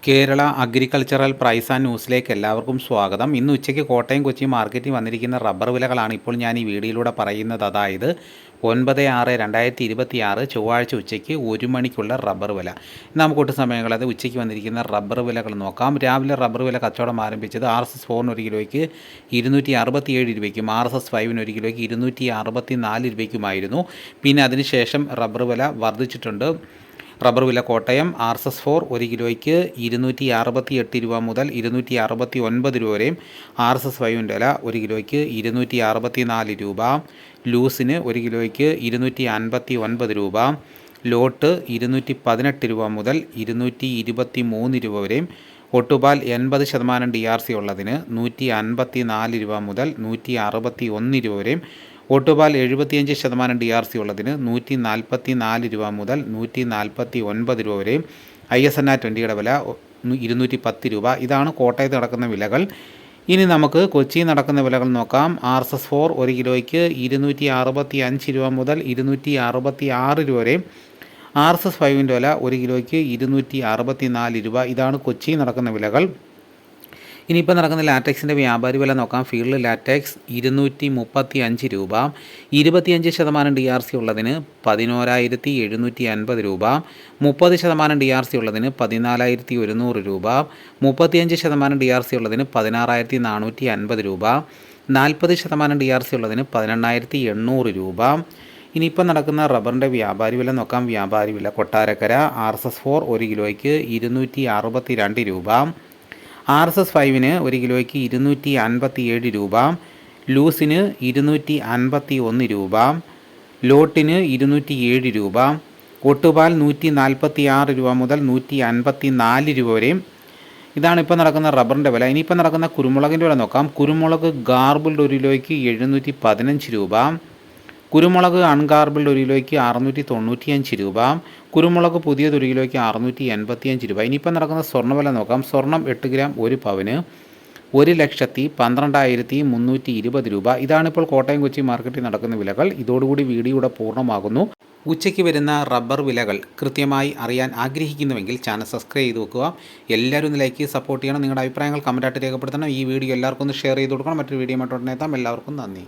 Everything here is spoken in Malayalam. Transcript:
കേരള അഗ്രികൾച്ചറൽ പ്രൈസ് ആൻഡ് ന്യൂസിലേക്ക് എല്ലാവർക്കും സ്വാഗതം. ഇന്ന് ഉച്ചയ്ക്ക് കോട്ടയം കൊച്ചി മാർക്കറ്റിൽ വന്നിരിക്കുന്ന റബ്ബർ വിലകളാണ് ഇപ്പോൾ ഞാൻ ഈ വീഡിയോയിലൂടെ പറയുന്നത്. അതായത് 9/6/2026 ചൊവ്വാഴ്ച ഉച്ചയ്ക്ക് 1 മണിക്കുള്ള റബ്ബർ വില. നമുക്കൊട്ട് സമയങ്ങളത് ഉച്ചയ്ക്ക് വന്നിരിക്കുന്ന റബ്ബർ വിലകൾ നോക്കാം. രാവിലെ റബ്ബർ വില കച്ചവടം ആരംഭിച്ചത് RSS-4 1 കിലോയ്ക്ക് 267 രൂപയ്ക്കും RSS-5 1 കിലോയ്ക്ക് 264 രൂപയ്ക്കുമായിരുന്നു. പിന്നെ അതിനുശേഷം റബ്ബർ വില വർദ്ധിച്ചിട്ടുണ്ട്. റബ്ബർ വില കോട്ടയം RSS-4 1 കിലോയ്ക്ക് 268 രൂപ മുതൽ 269 രൂപ വരെയും RSS-5 വില 1 കിലോയ്ക്ക് 264 രൂപ, ലൂസിന് 1 കിലോയ്ക്ക് 259 രൂപ, ലോട്ട് 218 രൂപ മുതൽ 223 രൂപ വരെയും, ഒട്ടുപാൽ 80% DRC ഉള്ളതിന് 154 രൂപ മുതൽ 161 രൂപ വരെയും, ഒട്ടുപാൽ 75% DRC ഉള്ളതിന് 144 രൂപ മുതൽ 149 രൂപ വരെയും, ISNR 20യുടെ വില 210 രൂപ. ഇതാണ് കോട്ടയത്ത് നടക്കുന്ന വിലകൾ. ഇനി നമുക്ക് കൊച്ചിയിൽ നടക്കുന്ന വിലകൾ നോക്കാം. RSS-4 1 കിലോയ്ക്ക് 265 രൂപ മുതൽ 266 രൂപ വരെയും, RSS-5 വില 1 കിലോയ്ക്ക് 264 രൂപ. ഇതാണ് കൊച്ചിയിൽ നടക്കുന്ന വിലകൾ. ഇനിയിപ്പോൾ നടക്കുന്ന ലാറ്റക്സിൻ്റെ വ്യാപാരി വില നോക്കാം. ഫീൽഡ് ലാറ്റക്സ് 235 രൂപ, 25% DRC ഉള്ളതിന് 11,750 രൂപ, 30% DRC ഉള്ളതിന് 14,100 രൂപ, 35% DRC ഉള്ളതിന് 16,450 രൂപ, 40% DRC ഉള്ളതിന് 18,800 രൂപ. ഇനിയിപ്പോൾ നടക്കുന്ന റബ്ബറിൻ്റെ വ്യാപാരി വില നോക്കാം. വ്യാപാരി വില കൊട്ടാരക്കര RSS-4 1 കിലോയ്ക്ക് 262 രൂപ, RSS-5 1 കിലോയ്ക്ക് 257 രൂപ, ലൂസിന് 251 രൂപ, ലോട്ടിന് 207 രൂപ, ഒട്ടുപാൽ 146 രൂപ മുതൽ 154 രൂപ വരെയും. ഇതാണ് ഇപ്പോൾ നടക്കുന്ന റബ്ബറിൻ്റെ വില. ഇനിയിപ്പോൾ നടക്കുന്ന കുരുമുളകിൻ്റെ വില നോക്കാം. കുരുമുളക് ഗാർബിൾഡ് 1 കിലോയ്ക്ക് 715 രൂപ, കുരുമുളക് അൺഗാർബിൾഡ് 1 കിലോയ്ക്ക് 695 രൂപ, കുരുമുളക് പുതിയത് 1 കിലോയ്ക്ക് 685 രൂപ. ഇനിയിപ്പോൾ നടക്കുന്ന സ്വർണ്ണവില നോക്കാം. സ്വർണം 8 ഗ്രാം 1 പവന് 1,12,320 രൂപ. ഇതാണിപ്പോൾ കോട്ടയം കൊച്ചി മാർക്കറ്റിൽ നടക്കുന്ന വിലകൾ. ഇതോടുകൂടി വീഡിയോയുടെ പൂർണ്ണമാകുന്നു. ഉച്ചയ്ക്ക് വരുന്ന റബ്ബർ വിലകൾ കൃത്യമായി അറിയാൻ ആഗ്രഹിക്കുന്നുവെങ്കിൽ ചാനൽ സബ്സ്ക്രൈബ് ചെയ്ത് വെക്കുക. എല്ലാവരും ഒന്ന് ലൈക്ക് ചെയ്ത് സപ്പോർട്ട് ചെയ്യണം. നിങ്ങളുടെ അഭിപ്രായങ്ങൾ കമൻറ്റായിട്ട് രേഖപ്പെടുത്തണം. ഈ വീഡിയോ എല്ലാവർക്കും ഒന്ന് ഷെയർ ചെയ്ത് കൊടുക്കണം. മറ്റൊരു വീഡിയോ ആയിട്ട് ഉടനെ എത്താം. എല്ലാവർക്കും നന്ദി.